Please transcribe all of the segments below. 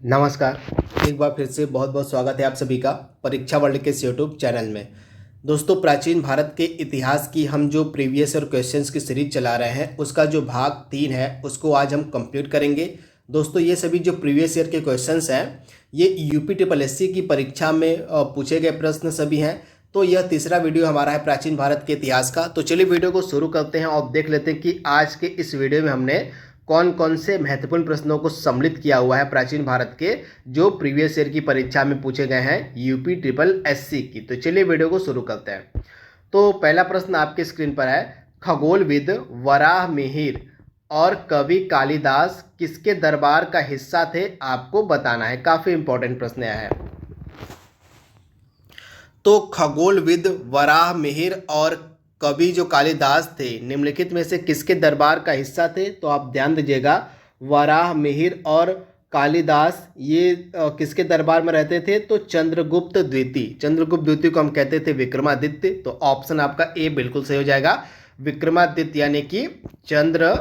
नमस्कार। एक बार फिर से बहुत बहुत स्वागत है आप सभी का परीक्षा वर्ल्ड के इस यूट्यूब चैनल में। दोस्तों, प्राचीन भारत के इतिहास की हम जो प्रीवियस ईयर क्वेश्चंस की सीरीज चला रहे हैं उसका जो भाग 3 है उसको आज हम कंप्लीट करेंगे। दोस्तों, ये सभी जो प्रीवियस ईयर के क्वेश्चंस हैं ये यूपी ट्रिपल एससी की परीक्षा में पूछे गए प्रश्न सभी हैं। तो यह तीसरा वीडियो हमारा है प्राचीन भारत के इतिहास का। तो चलिए वीडियो को शुरू करते हैं और देख लेते हैं कि आज के इस वीडियो में हमने कौन कौन से महत्वपूर्ण प्रश्नों को सम्मिलित किया हुआ है प्राचीन भारत के जो प्रीवियस ईयर की परीक्षा में पूछे गए हैं यूपी ट्रिपल एससी की। तो चलिए वीडियो को शुरू करते हैं। तो पहला प्रश्न आपके स्क्रीन पर है, खगोलविद वराह मिहिर और कवि कालिदास किसके दरबार का हिस्सा थे, आपको बताना है। काफी इंपॉर्टेंट प्रश्न है। तो खगोलविद वराह मिहिर और कवि जो कालिदास थे निम्नलिखित में से किसके दरबार का हिस्सा थे। तो आप ध्यान दीजिएगा, वराह मिहिर और कालिदास ये किसके दरबार में रहते थे। तो चंद्रगुप्त द्वितीय को हम कहते थे विक्रमादित्य। तो ऑप्शन आपका ए बिल्कुल सही हो जाएगा, विक्रमादित्य यानी कि चंद्रगुप्त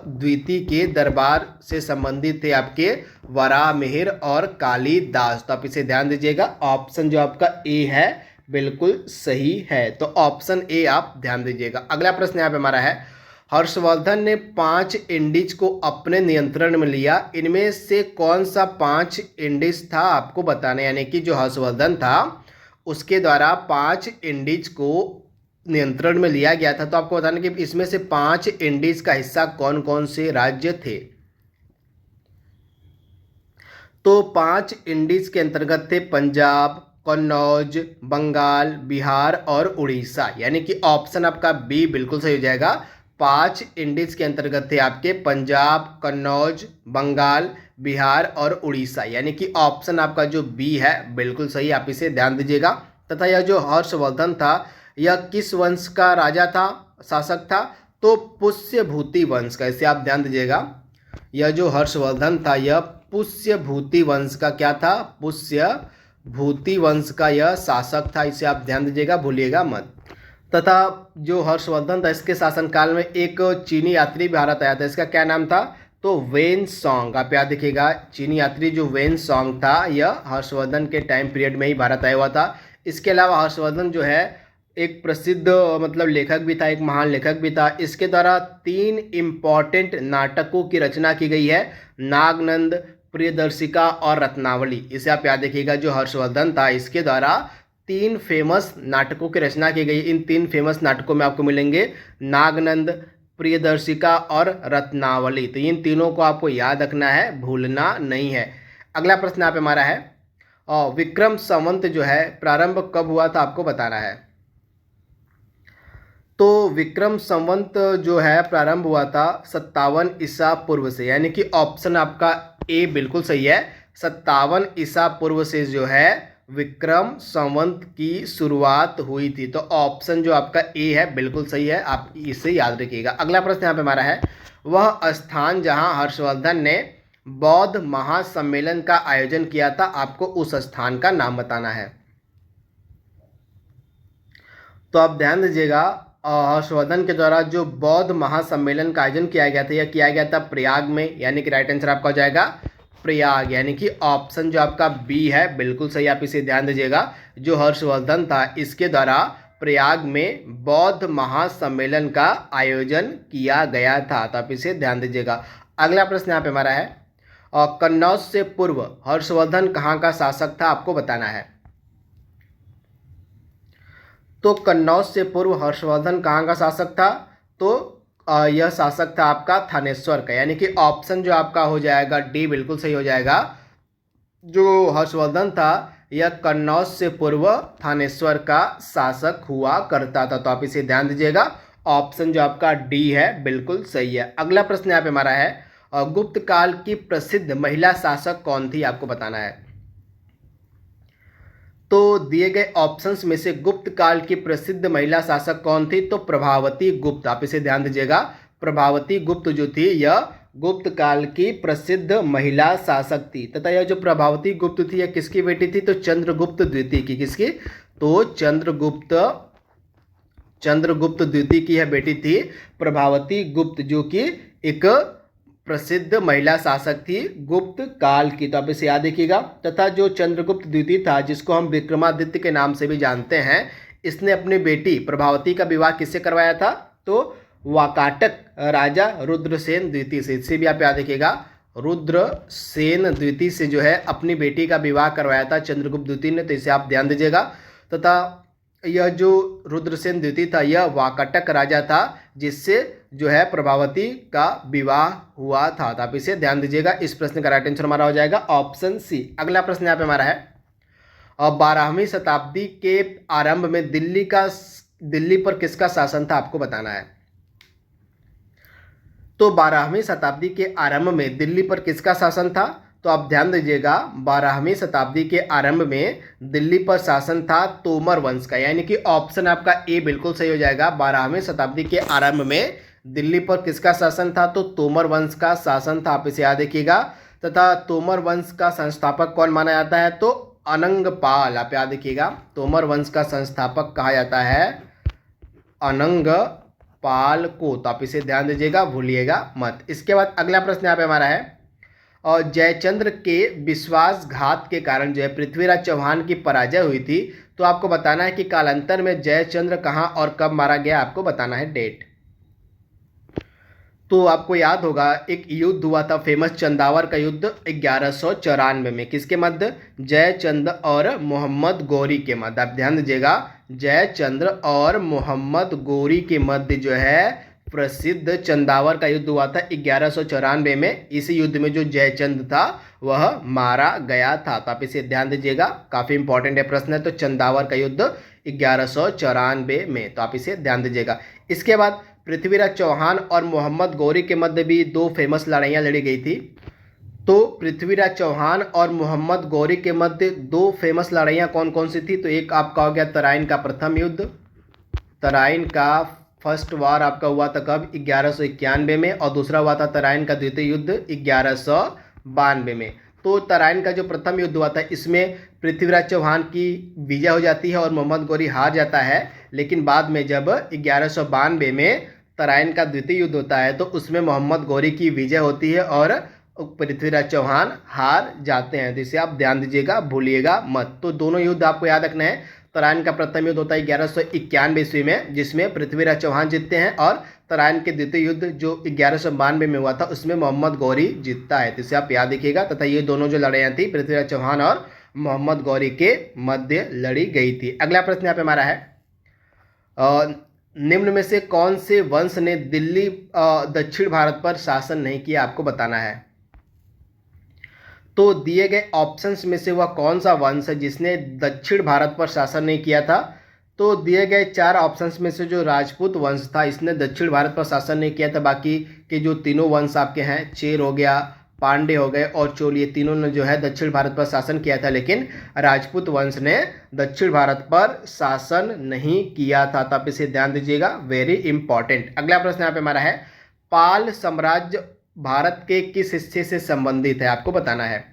द्वितीय के दरबार से संबंधित थे आपके वराह मिहिर और कालिदास। तो आप इसे ध्यान दीजिएगा, ऑप्शन जो आपका ए है बिल्कुल सही है। तो ऑप्शन ए आप ध्यान दीजिएगा। अगला प्रश्न यहाँ पे हमारा है, हर्षवर्धन ने 5 इंडीज को अपने नियंत्रण में लिया, इनमें से कौन सा 5 इंडीज था, आपको बताना है। यानी कि जो हर्षवर्धन था उसके द्वारा 5 इंडीज को नियंत्रण में लिया गया था। तो आपको बताना कि इसमें से 5 इंडीज का हिस्सा कौन कौन से राज्य थे। तो 5 इंडीज के अंतर्गत थे पंजाब, कन्नौज, बंगाल, बिहार और उड़ीसा। यानी कि ऑप्शन आपका बी बिल्कुल सही हो जाएगा। 5 इंडीज के अंतर्गत थे आपके पंजाब, कन्नौज, बंगाल, बिहार और उड़ीसा। यानी कि ऑप्शन आपका जो बी है बिल्कुल सही, आप इसे ध्यान दीजिएगा। तथा यह जो हर्षवर्धन था यह किस वंश का राजा था, शासक था। तो पुष्यभूति वंश का, इसे आप ध्यान दीजिएगा। यह जो हर्षवर्धन था यह पुष्यभूति वंश का क्या था, पुष्यभूति वंश का यह शासक था। इसे आप ध्यान दीजिएगा, भूलिएगा मत। तथा जो हर्षवर्धन था इसके शासनकाल में एक चीनी यात्री भारत आया था, इसका क्या नाम था। तो वेन सॉन्ग, आप याद रखिएगा, चीनी यात्री जो वेन सॉन्ग था यह हर्षवर्धन के टाइम पीरियड में ही भारत आया हुआ था। इसके अलावा हर्षवर्धन जो है एक प्रसिद्ध लेखक भी था, एक महान लेखक भी था। इसके द्वारा 3 इम्पॉर्टेंट नाटकों की रचना की गई है, नागनंद, प्रियदर्शिका और रत्नावली। इसे आप याद रखिएगा, जो हर्षवर्धन था इसके द्वारा 3 फेमस नाटकों की रचना की गई। इन 3 फेमस नाटकों में आपको मिलेंगे नागनंद, प्रियदर्शिका और रत्नावली। तो इन तीनों को आपको याद रखना है, भूलना नहीं है। अगला प्रश्न यहाँ पे हमारा है, और विक्रम संवत जो है प्रारंभ कब हुआ था, आपको बताना है। तो विक्रम संवत जो है प्रारंभ हुआ था 57 ईसा पूर्व से। यानी कि ऑप्शन आपका ए बिल्कुल सही है, 57 ईसा पूर्व से जो है विक्रम संवत की शुरुआत हुई थी। तो ऑप्शन जो आपका ए है बिल्कुल सही है, आप इसे याद रखिएगा। अगला प्रश्न यहाँ पे हमारा है, वह स्थान जहां हर्षवर्धन ने बौद्ध महासम्मेलन का आयोजन किया था, आपको उस स्थान का नाम बताना है। तो आप ध्यान दीजिएगा, हर्षवर्धन के द्वारा जो बौद्ध महासम्मेलन का आयोजन किया गया था यह किया गया था प्रयाग में। यानी कि राइट आंसर आपका हो जाएगा प्रयाग। यानी कि ऑप्शन जो आपका बी है बिल्कुल सही, आप इसे ध्यान दीजिएगा। जो हर्षवर्धन था इसके द्वारा प्रयाग में बौद्ध महासम्मेलन का आयोजन किया गया था। तो आप इसे ध्यान दीजिएगा। अगला प्रश्न यहाँ पे हमारा है, कन्नौज से पूर्व हर्षवर्धन कहाँ का शासक था, आपको बताना है। तो कन्नौज से पूर्व हर्षवर्धन कहाँ का शासक था। तो यह शासक था आपका थानेश्वर का। यानी कि ऑप्शन जो आपका हो जाएगा डी बिल्कुल सही हो जाएगा। जो हर्षवर्धन था यह कन्नौज से पूर्व थानेश्वर का शासक हुआ करता था। तो आप इसे ध्यान दीजिएगा, ऑप्शन जो आपका डी है बिल्कुल सही है। अगला प्रश्न यहाँ पे हमारा है, गुप्त काल की प्रसिद्ध महिला शासक कौन थी, आपको बताना है। तो दिए गए ऑप्शंस में से गुप्त काल की प्रसिद्ध महिला शासक कौन थी। तो प्रभावती गुप्त, आप इसे ध्यान दीजिएगा। प्रभावती गुप्त जो थी यह गुप्त काल की प्रसिद्ध महिला शासक थी। तथा यह जो प्रभावती गुप्त थी यह किसकी बेटी थी। तो चंद्रगुप्त द्वितीय की। किसकी। तो चंद्रगुप्त द्वितीय की यह बेटी थी प्रभावती गुप्त, जो कि एक प्रसिद्ध महिला शासक थी गुप्त काल की, तो आप इसे याद रखिएगा। तथा जो चंद्रगुप्त द्वितीय था, जिसको हम विक्रमादित्य के नाम से भी जानते हैं, इसने अपनी बेटी प्रभावती का विवाह किससे करवाया था? तो वाकाटक राजा रुद्रसेन द्वितीय से। इसे भी आप याद रखिएगा, रुद्रसेन द्वितीय से जो है अपनी बेटी का विवाह करवाया था चंद्रगुप्त द्वितीय ने, तो इसे आप ध्यान दीजिएगा। तथा यह जो रुद्रसेन द्वितीय था, यह वाकाटक राजा था जिससे जो है प्रभावती का विवाह हुआ था, तो आप इसे ध्यान दीजिएगा। इस प्रश्न का राइट आंसर हमारा हो जाएगा ऑप्शन सी। अगला प्रश्न यहाँ पे हमारा है, और 12वीं शताब्दी के आरंभ में दिल्ली पर किसका शासन था, आपको बताना है। तो 12वीं शताब्दी के आरंभ में दिल्ली पर किसका शासन था? तो आप ध्यान दीजिएगा, 12वीं शताब्दी के आरंभ में दिल्ली पर शासन था तोमर वंश का, यानी कि ऑप्शन आपका ए बिल्कुल सही हो जाएगा। 12वीं शताब्दी के आरंभ में दिल्ली पर किसका शासन था? तो तोमर वंश का शासन था, आप इसे याद रखिएगा। तथा तोमर वंश का संस्थापक कौन माना जाता है? तो अनंगपाल, आप याद रखिएगा। तोमर वंश का संस्थापक कहा जाता है अनंगपाल को, तो आप इसे ध्यान दीजिएगा, भूलिएगा मत। इसके बाद अगला प्रश्न यहाँ पे हमारा है, और जयचंद्र के विश्वासघात के कारण जो है पृथ्वीराज चौहान की पराजय हुई थी, तो आपको बताना है कि कालांतर में जयचंद्र कहाँ और कब मारा गया, आपको बताना है डेट। तो आपको याद होगा एक युद्ध हुआ था फेमस, चंदावर का युद्ध 1194 में, किसके मध्य? जयचंद्र और मोहम्मद गौरी के मध्य। आप ध्यान दीजिएगा, जयचंद्र और मोहम्मद गौरी के मध्य जो है प्रसिद्ध चंदावर का युद्ध हुआ था 1194 में। इसी युद्ध में जो जयचंद्र था वह मारा गया था, तो आप इसे ध्यान दीजिएगा, काफी इंपॉर्टेंट है प्रश्न है। तो चंदावर का युद्ध 1194 में, तो आप इसे ध्यान दीजिएगा। इसके बाद पृथ्वीराज चौहान और मोहम्मद गौरी के मध्य भी दो फेमस लड़ाइयाँ लड़ी गई थी। तो पृथ्वीराज चौहान और मोहम्मद गौरी के मध्य दो फेमस लड़ाइयाँ कौन कौन सी थी? तो एक आपका हो गया तराइन का प्रथम युद्ध, तराइन का फर्स्ट वार आपका हुआ था कब? 1191 में, और दूसरा हुआ था तराइन का द्वितीय युद्ध 1192 में। तो तराइन का जो प्रथम युद्ध हुआ था, इसमें पृथ्वीराज चौहान की विजय हो जाती है और मोहम्मद गौरी हार जाता है। लेकिन बाद में जब 1192 में तराइन का द्वितीय युद्ध होता है, तो उसमें मोहम्मद गौरी की विजय होती है और पृथ्वीराज चौहान हार जाते हैं, तो इसे आप ध्यान दीजिएगा, भूलिएगा मत। तो दोनों युद्ध आपको याद रखना है। तराइन का प्रथम युद्ध होता है 1191 ईस्वी में, जिसमें पृथ्वीराज चौहान जीतते हैं, और तराइन के द्वितीय युद्ध जो 1192 में हुआ था, उसमें मोहम्मद गौरी जीतता है, तो इसे आप याद रखिएगा। तथा ये दोनों जो लड़ाइयाँ थी पृथ्वीराज चौहान और मोहम्मद गौरी के मध्य लड़ी गई थी। अगला प्रश्न यहाँ पे हमारा है, निम्न में से कौन से वंश ने दिल्ली दक्षिण भारत पर शासन नहीं किया, आपको बताना है। तो दिए गए ऑप्शंस में से वह कौन सा वंश है जिसने दक्षिण भारत पर शासन नहीं किया था? तो दिए गए 4 ऑप्शंस में से जो राजपूत वंश था, इसने दक्षिण भारत पर शासन नहीं किया था। बाकी के जो तीनों वंश आपके हैं, चेर हो गया, पांडे हो गए और चोल, ये तीनों ने जो है दक्षिण भारत पर शासन किया था, लेकिन राजपूत वंश ने दक्षिण भारत पर शासन नहीं किया था, तो आप इसे ध्यान दीजिएगा, वेरी इंपॉर्टेंट। अगला प्रश्न यहाँ पे हमारा है, पाल साम्राज्य भारत के किस हिस्से से संबंधित है, आपको बताना है।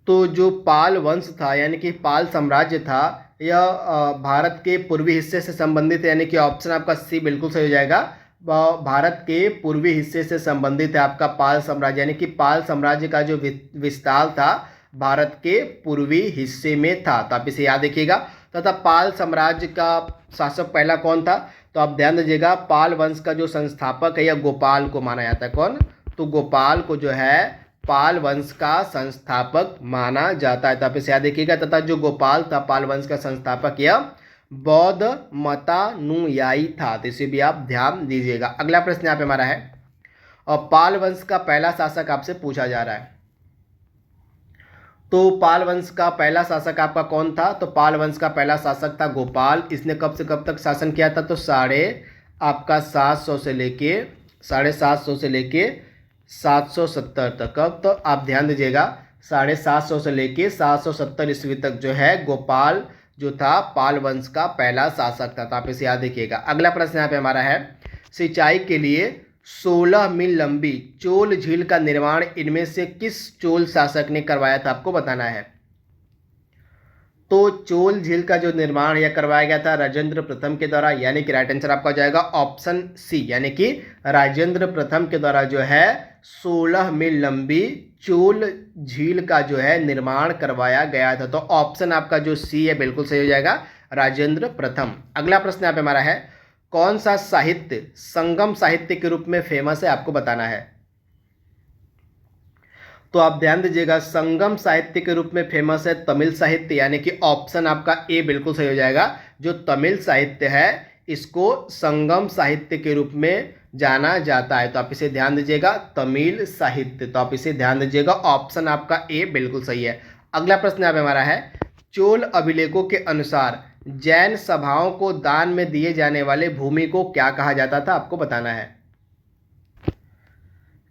तो जो पाल वंश था, यानी कि पाल साम्राज्य था, यह भारत के पूर्वी हिस्से से संबंधित है, यानी कि ऑप्शन आपका सी बिल्कुल सही हो जाएगा। भारत के पूर्वी हिस्से से संबंधित है आपका पाल साम्राज्य, यानी कि पाल साम्राज्य का जो विस्तार था भारत के पूर्वी हिस्से में था, तो आप इसे याद रखिएगा। तथा पाल साम्राज्य का शासक पहला कौन था? तो आप ध्यान दीजिएगा, पाल वंश का जो संस्थापक है, यह गोपाल को माना जाता है। कौन? तो गोपाल को जो है पाल वंश का संस्थापक माना जाता है, तो आप इसे याद रखिएगा। तथा जो गोपाल था पाल वंश का संस्थापक, यह बौद्ध मतानुयायी था, तो इसे भी आप ध्यान दीजिएगा। अगला प्रश्न यहाँ पे हमारा है, और पाल वंश का पहला शासक आपसे पूछा जा रहा है। तो पाल वंश का पहला शासक आपका कौन था? तो पाल वंश का पहला शासक था गोपाल। इसने कब से कब तक शासन किया था? तो 750 से लेके 770 तक। कब? तो आप ध्यान दीजिएगा, 750 से लेके 770 ईस्वी तक जो है गोपाल जो था पाल वंश का पहला शासक था, तो आप इसे याद रखिएगा। अगला प्रश्न यहाँ पे हमारा है, सिंचाई के लिए 16 मील लंबी चोल झील का निर्माण इनमें से किस चोल शासक ने करवाया था, आपको बताना है। तो चोल झील का जो निर्माण यह करवाया गया था राजेंद्र प्रथम के द्वारा, यानी कि राइट आंसर आपका हो जाएगा ऑप्शन सी, यानी कि राजेंद्र प्रथम के द्वारा जो है 16 मील लंबी चोल झील का जो है निर्माण करवाया गया था। तो ऑप्शन आपका जो सी है बिल्कुल सही हो जाएगा, राजेंद्र प्रथम। अगला प्रश्न यहाँ पे हमारा है, कौन सा साहित्य संगम साहित्य के रूप में फेमस है, आपको बताना है। तो आप ध्यान दीजिएगा, संगम साहित्य के रूप में फेमस है तमिल साहित्य, यानी कि ऑप्शन आपका ए बिल्कुल सही हो जाएगा। जो तमिल साहित्य है इसको संगम साहित्य के रूप में जाना जाता है। तो आप इसे ध्यान दीजिएगा, तमिल साहित्य। तो आप इसे ध्यान दीजिएगा, ऑप्शन आपका ए बिल्कुल सही है। अगला प्रश्न यहाँ पे हमारा है, चोल अभिलेखों के अनुसार जैन सभाओं को दान में दिए जाने वाले भूमि को क्या कहा जाता था, आपको बताना है।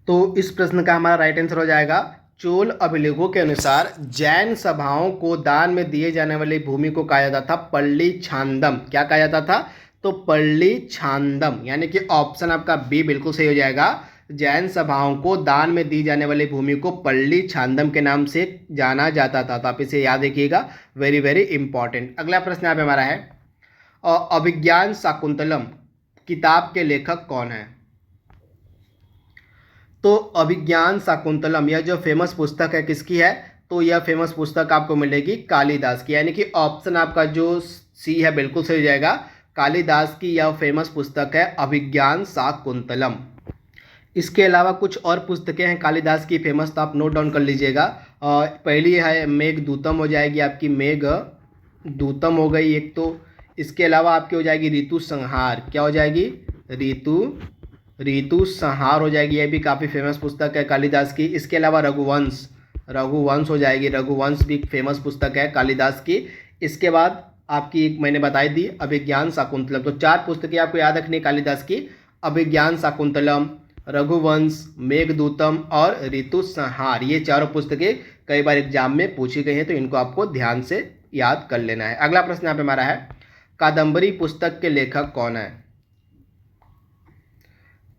तो इस प्रश्न का हमारा राइट आंसर हो जाएगा, चोल अभिलेखों के अनुसार जैन सभाओं को दान में दिए जाने वाली भूमि को कहा जाता था पल्ली छांदम। क्या कहा जाता था, तो पल्ली छांदम, यानी कि ऑप्शन आपका बी बिल्कुल सही हो जाएगा। जैन सभाओं को दान में दी जाने वाली भूमि को पल्ली छांदम के नाम से जाना जाता था। तो आप इसे याद रखिएगा, वेरी वेरी इंपॉर्टेंट। अगला प्रश्न यहाँ पे हमारा है, अभिज्ञान शाकुंतलम किताब के लेखक कौन है। तो अभिज्ञान शाकुंतलम यह जो फेमस पुस्तक है किसकी है, तो यह फेमस पुस्तक आपको मिलेगी कालिदास की, यानी कि ऑप्शन आपका जो सी है बिल्कुल सही हो जाएगा। कालिदास की यह फेमस पुस्तक है अभिज्ञान शाकुंतलम। इसके अलावा कुछ और पुस्तकें हैं कालिदास की फेमस, तो आप नोट डाउन कर लीजिएगा। पहली है मेघदूतम हो जाएगी आपकी, मेघदूतम हो गई एक। तो इसके अलावा आपकी हो जाएगी ऋतु संहार। क्या हो जाएगी, ऋतु संहार हो जाएगी, यह भी काफ़ी फेमस पुस्तक है कालिदास की। इसके अलावा रघुवंश हो जाएगी, रघुवंश भी फेमस पुस्तक है कालिदास की। इसके बाद आपकी एक मैंने बताई दी अभिज्ञान शाकुंतलम। तो 4 पुस्तकें आपको याद रखनी कालिदास की, अभिज्ञान शाकुंतलम, रघुवंश, मेघदूतम और ऋतु संहार। ये चारों पुस्तकें कई बार एग्जाम में पूछी गई हैं, तो इनको आपको ध्यान से याद कर लेना है। अगला प्रश्न यहाँ पे हमारा है, कादम्बरी पुस्तक के लेखक कौन है।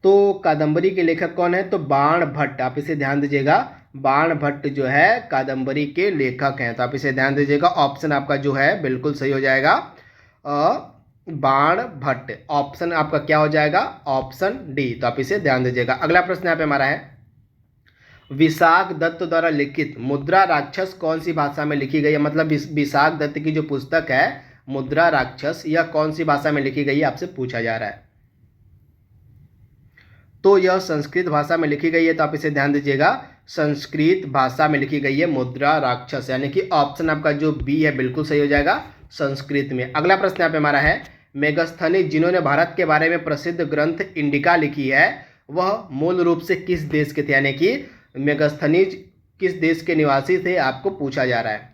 तो कादम्बरी के लेखक कौन है, तो बाण भट्ट। आप इसे ध्यान दीजिएगा, बाण भट्ट जो है कादम्बरी के लेखक हैं। तो आप इसे ध्यान दीजिएगा, ऑप्शन आपका जो है बिल्कुल सही हो जाएगा, बाण भट्ट। ऑप्शन आपका क्या हो जाएगा, ऑप्शन डी। तो आप इसे ध्यान दीजिएगा। अगला प्रश्न यहाँ पे हमारा है, विशाख दत्त द्वारा लिखित मुद्रा राक्षस कौन सी भाषा में लिखी गई है। मतलब विशाख दत्त की जो पुस्तक है मुद्रा राक्षस, यह कौन सी भाषा में लिखी गई है, आपसे पूछा जा रहा है। तो यह संस्कृत भाषा में लिखी गई है। तो आप इसे ध्यान दीजिएगा, संस्कृत भाषा में लिखी गई है मुद्रा राक्षस, यानी कि ऑप्शन आपका जो बी है बिल्कुल सही हो जाएगा, संस्कृत में। अगला प्रश्न यहाँ पे हमारा है, मेगस्थनीज जिन्होंने भारत के बारे में प्रसिद्ध ग्रंथ इंडिका लिखी है, वह मूल रूप से किस देश के थे, यानी कि मेगस्थनीज किस देश के निवासी थे, आपको पूछा जा रहा है।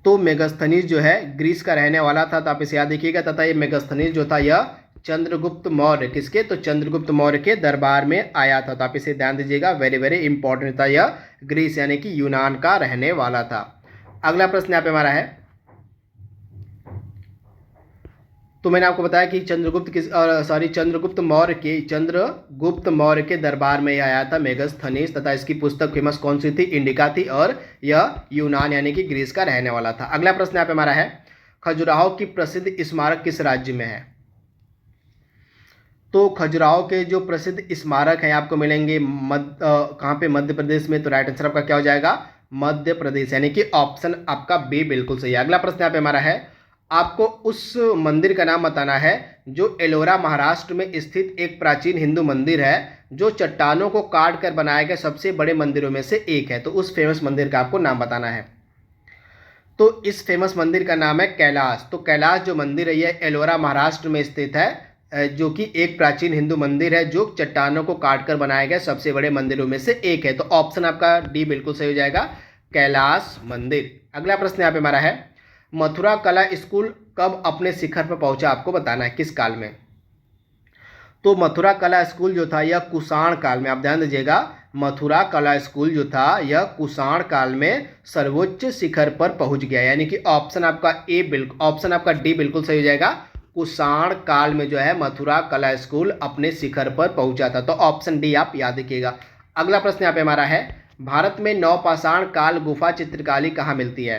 तो मेगस्थनीज जो है ग्रीस का रहने वाला था। तो आप इसे याद रखिएगा। तथा ये मेगस्थनीज जो था यह चंद्रगुप्त मौर्य, किसके, तो चंद्रगुप्त मौर्य के दरबार में आया था। तो आप इसे ध्यान दीजिएगा, वेरी वेरी इंपॉर्टेंट था। यह ग्रीस यानी कि यूनान का रहने वाला था। अगला प्रश्न यहाँ पे हमारा है, तो मैंने आपको बताया कि चंद्रगुप्त मौर्य के दरबार में आया था मेगस्थनीज, तथा इसकी पुस्तक फेमस कौन सी थी, इंडिका थी, और यह यूनान यानी कि ग्रीस का रहने वाला था। अगला प्रश्न यहाँ पे हमारा है, खजुराहो की प्रसिद्ध स्मारक किस राज्य में है। तो खजुराहो के जो प्रसिद्ध स्मारक हैं आपको मिलेंगे कहाँ पे, मध्य प्रदेश में। तो राइट आंसर आपका क्या हो जाएगा, मध्य प्रदेश, यानी कि ऑप्शन आपका बी बिल्कुल सही है। अगला प्रश्न यहाँ पे हमारा है, आपको उस मंदिर का नाम बताना है जो एलोरा महाराष्ट्र में स्थित एक प्राचीन हिंदू मंदिर है, जो चट्टानों को काट कर बनाए गए सबसे बड़े मंदिरों में से एक है। तो उस फेमस मंदिर का आपको नाम बताना है। तो इस फेमस मंदिर का नाम है कैलाश। तो कैलाश जो मंदिर है यह एलोरा महाराष्ट्र में स्थित है, जो कि एक प्राचीन हिंदू मंदिर है जो चट्टानों को काटकर बनाए गए सबसे बड़े मंदिरों में से एक है। तो ऑप्शन आपका डी बिल्कुल सही हो जाएगा, कैलाश मंदिर। अगला प्रश्न यहाँ पे हमारा है, मथुरा कला स्कूल कब अपने शिखर पर पहुंचा, आपको बताना है किस काल में। तो मथुरा कला स्कूल जो था यह कुषाण काल में, आप ध्यान दीजिएगा, मथुरा कला स्कूल जो था यह कुषाण काल में सर्वोच्च शिखर पर पहुंच गया, यानी कि ऑप्शन आपका डी बिल्कुल सही हो जाएगा। कुषाण काल में जो है मथुरा कला स्कूल अपने शिखर पर पहुंचा था। तो ऑप्शन डी आप याद रखिएगा। अगला प्रश्न यहाँ पे हमारा है, भारत में नवपाषाण काल गुफा चित्रकारी कहाँ मिलती है।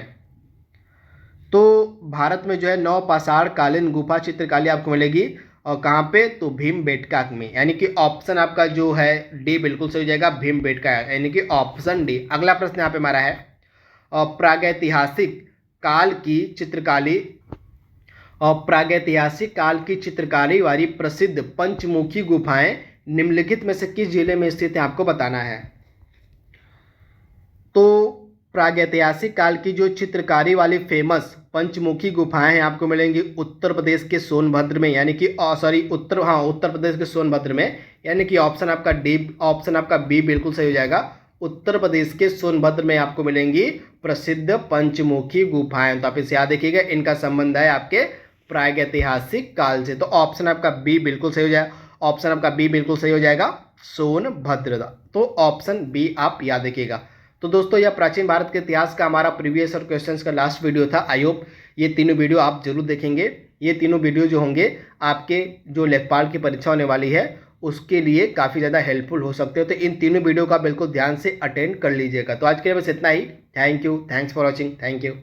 तो भारत में जो है नवपाषाण कालीन गुफा चित्रकारी आपको मिलेगी और कहाँ पे, तो भीमबेटका में, यानी कि ऑप्शन आपका जो है डी बिल्कुल सही हो जाएगा, भीमबेटका, यानी कि ऑप्शन डी। अगला प्रश्न यहाँ पे हमारा है प्रागैतिहासिक काल की चित्रकारी और प्रागैतिहासिक काल की चित्रकारी वाली प्रसिद्ध पंचमुखी गुफाएं निम्नलिखित में से किस जिले में स्थित है, आपको बताना है। तो प्रागैतिहासिक काल की जो चित्रकारी वाली फेमस पंचमुखी गुफाएं हैं आपको मिलेंगी उत्तर प्रदेश के सोनभद्र में, यानी कि उत्तर प्रदेश के सोनभद्र में, यानी कि ऑप्शन आपका डी, ऑप्शन आपका बी बिल्कुल सही हो जाएगा। उत्तर प्रदेश के सोनभद्र में आपको मिलेंगी प्रसिद्ध पंचमुखी गुफाएं। तो आप इसे याद रखिएगा, इनका संबंध है आपके प्रागैतिहासिक काल से। तो ऑप्शन आपका बी बिल्कुल सही हो जाएगा, ऑप्शन आपका बी बिल्कुल सही हो जाएगा, सोनभद्र। तो ऑप्शन बी आप याद रखिएगा। तो दोस्तों यह प्राचीन भारत के इतिहास का हमारा प्रीवियस और क्वेश्चंस का लास्ट वीडियो था। आई होप ये तीनों वीडियो आप जरूर देखेंगे। ये तीनों वीडियो जो होंगे आपके जो लेखपाल की परीक्षा होने वाली है उसके लिए काफ़ी ज़्यादा हेल्पफुल हो सकते हो। तो इन तीनों वीडियो का बिल्कुल ध्यान से अटेंड कर लीजिएगा। तो आज के लिए बस इतना ही। Thank you, thanks for watching, thank you.